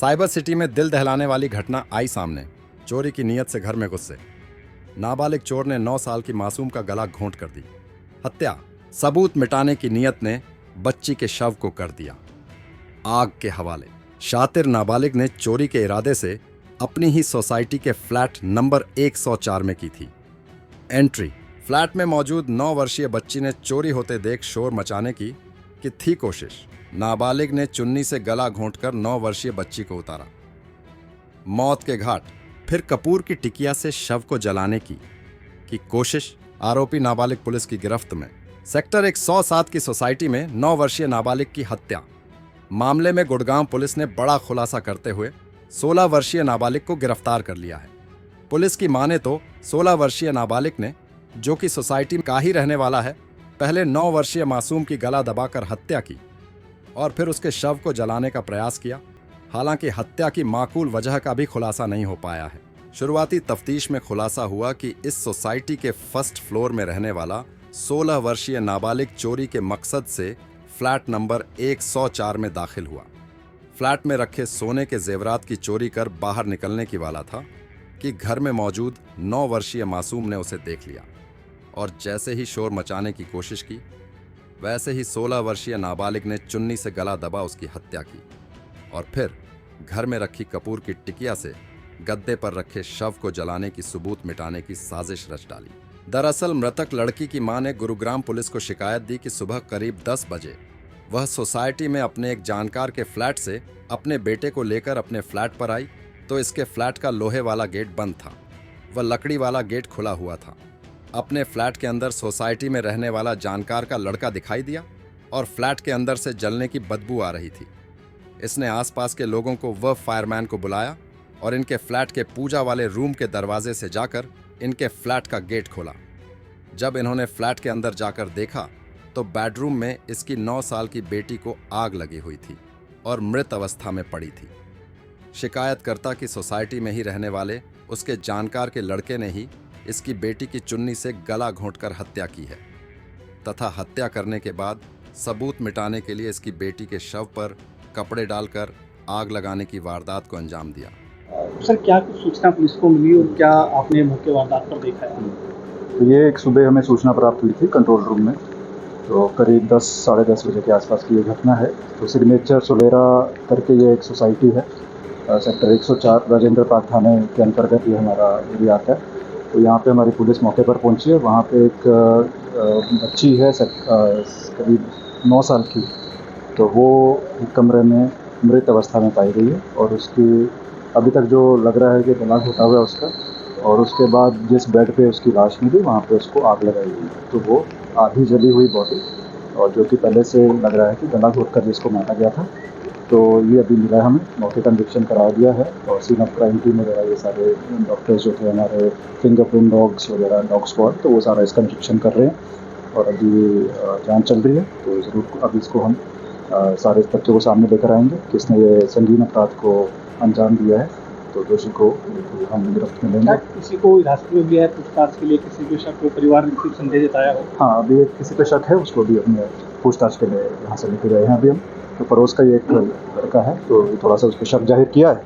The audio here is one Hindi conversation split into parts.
साइबर सिटी में दिल दहलाने वाली घटना आई सामने। चोरी की नीयत से घर में घुसे नाबालिग चोर ने 9 साल की मासूम का गला घोंट कर दी हत्या। सबूत मिटाने की नीयत ने बच्ची के शव को कर दिया आग के हवाले। शातिर नाबालिग ने चोरी के इरादे से अपनी ही सोसाइटी के फ्लैट नंबर 104 में की थी एंट्री। फ्लैट में मौजूद 9 वर्षीय बच्ची ने चोरी होते देख शोर मचाने की थी कोशिश। नाबालिग ने चुन्नी से गला घोंटकर 9 वर्षीय बच्ची को उतारा मौत के घाट। फिर कपूर की टिकिया से शव को जलाने की कोशिश। आरोपी नाबालिग पुलिस की गिरफ्त में। सेक्टर 107 की सोसाइटी में 9 वर्षीय नाबालिग की हत्या मामले में गुड़गांव पुलिस ने बड़ा खुलासा करते हुए 16 वर्षीय नाबालिग को गिरफ्तार कर लिया है। पुलिस की माने तो 16 वर्षीय नाबालिग ने, जो कि सोसाइटी का ही रहने वाला है, पहले 9 वर्षीय मासूम की गला दबाकर हत्या की और फिर उसके शव को जलाने का प्रयास किया। हालांकि हत्या की माकूल वजह का भी खुलासा नहीं हो पाया है। शुरुआती तफ्तीश में खुलासा हुआ कि इस सोसाइटी के फर्स्ट फ्लोर में रहने वाला 16 वर्षीय नाबालिग चोरी के मकसद से फ्लैट नंबर 104 में दाखिल हुआ। फ्लैट में रखे सोने के जेवरात की चोरी कर बाहर निकलने की वाला था कि घर में मौजूद 9 वर्षीय मासूम ने उसे देख लिया और जैसे ही शोर मचाने की कोशिश की, वैसे ही 16 वर्षीय नाबालिग ने चुन्नी से गला दबा उसकी हत्या की और फिर घर में रखी कपूर की टिकिया से गद्दे पर रखे शव को जलाने की सबूत मिटाने की साजिश रच डाली। दरअसल मृतक लड़की की मां ने गुरुग्राम पुलिस को शिकायत दी कि सुबह करीब 10 बजे वह सोसाइटी में अपने एक जानकार के फ्लैट से अपने बेटे को लेकर अपने फ्लैट पर आई तो इसके फ्लैट का लोहे वाला गेट बंद था, वह लकड़ी वाला गेट खुला हुआ था। अपने फ्लैट के अंदर सोसाइटी में रहने वाला जानकार का लड़का दिखाई दिया और फ्लैट के अंदर से जलने की बदबू आ रही थी। इसने आसपास के लोगों को वह फायरमैन को बुलाया और इनके फ्लैट के पूजा वाले रूम के दरवाजे से जाकर इनके फ्लैट का गेट खोला। जब इन्होंने फ्लैट के अंदर जाकर देखा तो बेडरूम में इसकी 9 साल की बेटी को आग लगी हुई थी और मृत अवस्था में पड़ी थी। शिकायतकर्ता की सोसाइटी में ही रहने वाले उसके जानकार के लड़के ने ही इसकी बेटी की चुन्नी से गला घोंटकर हत्या की है तथा हत्या करने के बाद सबूत मिटाने के लिए इसकी बेटी के शव पर कपड़े डालकर आग लगाने की वारदात को अंजाम दिया। सर, क्या कुछ सूचना पुलिस को मिली और क्या आपने मौके वारदात पर देखा है? तो ये एक सुबह हमें सूचना प्राप्त हुई थी कंट्रोल रूम में, तो करीब 10 साढ़े 10 बजे के आसपास की ये घटना है। तो सिग्नेचर सोलेरा करके ये एक सोसाइटी है, सेक्टर 104 राजेंद्र पार्क थाने के अंतर्गत ये हमारा एरिया आता है। तो यहाँ पे हमारी पुलिस मौके पर पहुँची है। वहाँ पे एक बच्ची है करीब 9 साल की, तो वो एक कमरे में मृत अवस्था में पाई गई है और उसकी अभी तक जो लग रहा है कि गला घोटा हुआ है उसका, और उसके बाद जिस बेड पे उसकी लाश मिली वहाँ पे उसको आग लगाई गई। तो वो आधी जली हुई बॉडी, और जो कि पहले से लग रहा है कि गला घोट कर जिसको मारा गया था, तो ये अभी मिला है। हमें मौके का निरीक्षण करा दिया है और सीन ऑफ क्राइम टीम वगैरह ये सारे डॉक्टर्स जो थे हमारे, फिंगरप्रिंट डॉग्स वगैरह, डॉग स्क्वाड, तो वो सारा इसका निरीक्षण कर रहे हैं और अभी जांच चल रही है। तो ज़रूर अभी इसको हम सारे तथ्यों को सामने लेकर आएंगे, किसने ये संगीन अपराध को अंजाम दिया है, तो दोषी को हम गिरफ्त में लेंगे। किसी को हिरासत में लिया है पूछताछ के लिए? किसी के शक को परिवार ने कुछ संदेह जताया हो? हाँ, अभी किसी पे शक है, उसको भी अपने पूछताछ के लिए यहाँ से लेके गए हैं अभी हम। तो पड़ोस का ये एक लड़का है, तो थोड़ा सा उस पर शक जाहिर किया है।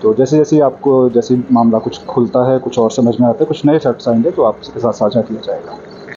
तो जैसे जैसे आपको जैसे मामला कुछ खुलता है, कुछ और समझ में आता है, कुछ नए फैक्ट्स आएंगे तो आपके साथ साझा किया जाएगा।